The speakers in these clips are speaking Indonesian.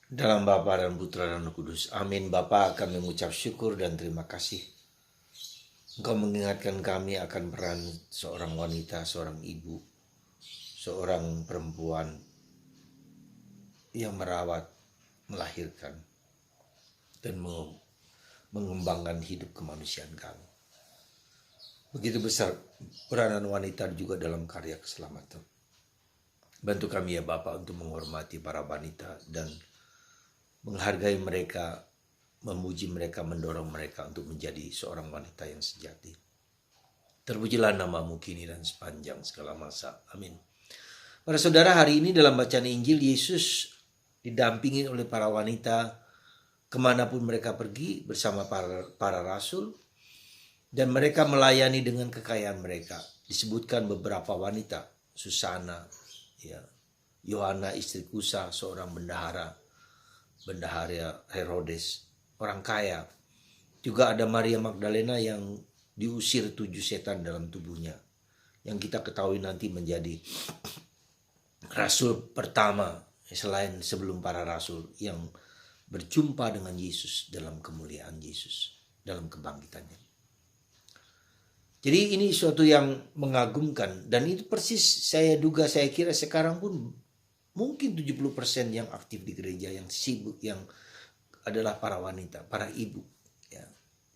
Dalam Bapa dan Putra dan Roh Kudus. Amin. Bapa, kami mengucap syukur dan terima kasih. Engkau mengingatkan kami akan peran seorang wanita, seorang ibu, seorang perempuan yang merawat, melahirkan, dan mengembangkan hidup kemanusiaan kami. Begitu besar peranan wanita juga dalam karya keselamatan. Bantu kami ya Bapak untuk menghormati para wanita dan menghargai mereka, memuji mereka, mendorong mereka untuk menjadi seorang wanita yang sejati. Terpujilah namamu kini dan sepanjang segala masa. Amin. Para saudara, hari ini dalam bacaan Injil, Yesus didampingi oleh para wanita kemanapun mereka pergi bersama para rasul. Dan mereka melayani dengan kekayaan mereka. Disebutkan beberapa wanita, Susana, ya, Yohana istri Kusa, seorang bendahara Herodes, orang kaya. Juga ada Maria Magdalena yang diusir 7 setan dalam tubuhnya, yang kita ketahui nanti menjadi rasul pertama selain sebelum para rasul yang berjumpa dengan Yesus dalam kemuliaan Yesus, dalam kebangkitannya. Jadi ini suatu yang mengagumkan, dan itu persis saya kira sekarang pun mungkin 70% yang aktif di gereja, yang sibuk, yang adalah para wanita, para ibu. Ya.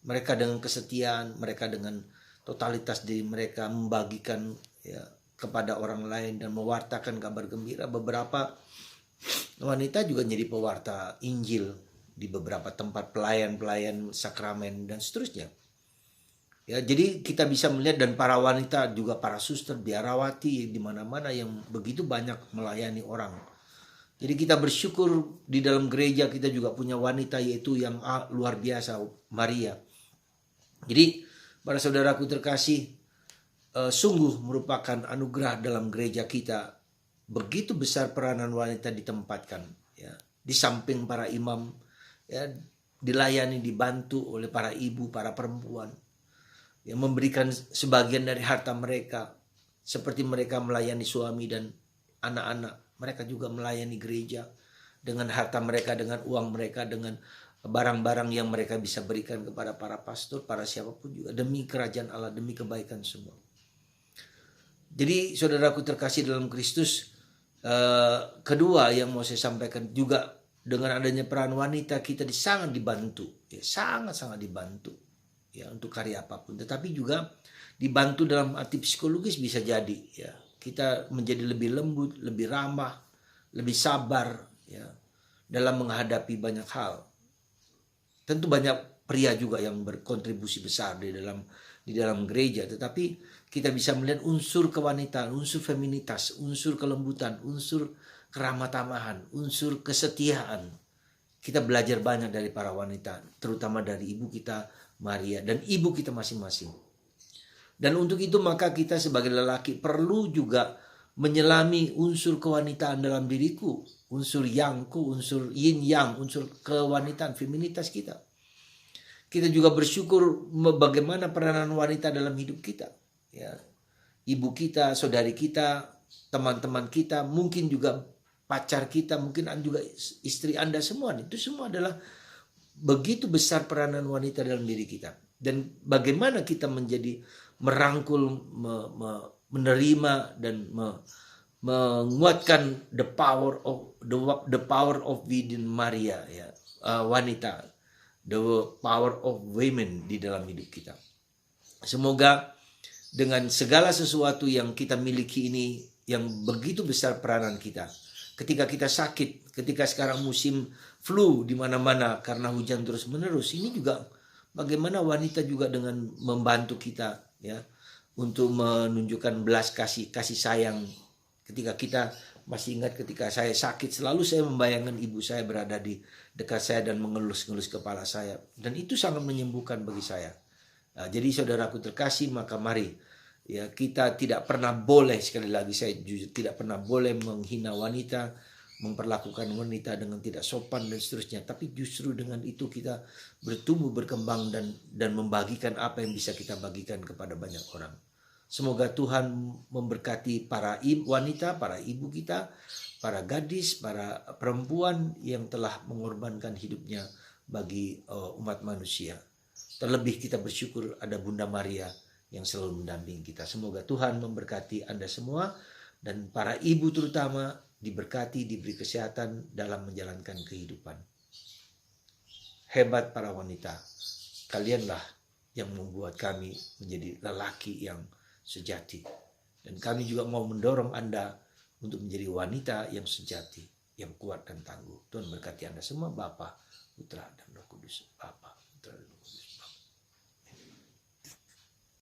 Mereka dengan kesetiaan, mereka dengan totalitas diri mereka membagikan ya, kepada orang lain dan mewartakan kabar gembira. Beberapa wanita juga jadi pewarta Injil di beberapa tempat, pelayan-pelayan sakramen dan seterusnya. Ya, jadi kita bisa melihat, dan para wanita juga para suster, biarawati di mana-mana yang begitu banyak melayani orang. Jadi kita bersyukur di dalam gereja kita juga punya wanita, yaitu yang luar biasa, Maria. Jadi para saudaraku terkasih, sungguh merupakan anugerah dalam gereja kita. Begitu besar peranan wanita ditempatkan, ya, di samping para imam, ya, dilayani, dibantu oleh para ibu, para perempuan, yang memberikan sebagian dari harta mereka, seperti mereka melayani suami dan anak-anak. Mereka juga melayani gereja dengan harta mereka, dengan uang mereka, dengan barang-barang yang mereka bisa berikan kepada para pastor, para siapapun juga, demi kerajaan Allah, demi kebaikan semua. Jadi saudaraku terkasih dalam Kristus, kedua yang mau saya sampaikan juga, dengan adanya peran wanita kita sangat dibantu, ya, sangat-sangat dibantu. Ya, untuk karya apapun, tetapi juga dibantu dalam arti psikologis bisa jadi, ya, kita menjadi lebih lembut, lebih ramah, lebih sabar, ya, dalam menghadapi banyak hal. Tentu banyak pria juga yang berkontribusi besar di dalam gereja, tetapi kita bisa melihat unsur kewanitaan, unsur feminitas, unsur kelembutan, unsur keramah tamahan, unsur kesetiaan. Kita belajar banyak dari para wanita, terutama dari ibu kita Maria dan ibu kita masing-masing. Dan untuk itu maka kita sebagai lelaki perlu juga menyelami unsur kewanitaan dalam diriku, unsur yangku, unsur yin yang, unsur kewanitaan, feminitas kita. Kita juga bersyukur bagaimana peranan wanita dalam hidup kita, ya. Ibu kita, saudari kita, teman-teman kita, mungkin juga pacar kita, mungkin juga istri Anda, semua itu semua adalah begitu besar peranan wanita dalam diri kita. Dan bagaimana kita menjadi merangkul, menerima dan menguatkan the power of within Maria, ya, wanita, the power of women di dalam hidup kita. Semoga dengan segala sesuatu yang kita miliki ini, yang begitu besar peranan kita, ketika kita sakit, ketika sekarang musim flu di mana-mana karena hujan terus-menerus, ini juga bagaimana wanita juga dengan membantu kita, ya, untuk menunjukkan belas kasih sayang. Ketika kita masih ingat ketika saya sakit, selalu saya membayangkan ibu saya berada di dekat saya dan mengelus-ngelus kepala saya, dan itu sangat menyembuhkan bagi saya. Nah, jadi saudaraku terkasih, maka mari, ya, kita tidak pernah boleh, sekali lagi saya jujur, tidak pernah boleh menghina wanita, memperlakukan wanita dengan tidak sopan dan seterusnya. Tapi justru dengan itu kita bertumbuh, berkembang dan membagikan apa yang bisa kita bagikan kepada banyak orang. Semoga Tuhan memberkati para wanita, para ibu kita, para gadis, para perempuan yang telah mengorbankan hidupnya bagi umat manusia. Terlebih kita bersyukur ada Bunda Maria yang selalu mendampingi kita. Semoga Tuhan memberkati Anda semua dan para ibu terutama diberkati, diberi kesehatan dalam menjalankan kehidupan. Hebat para wanita, kalianlah yang membuat kami menjadi lelaki yang sejati. Dan kami juga mau mendorong Anda untuk menjadi wanita yang sejati, yang kuat dan tangguh. Tuhan berkati Anda semua, Bapa, Putra, dan Roh Kudus. Bapa, Putra, dan Roh Kudus.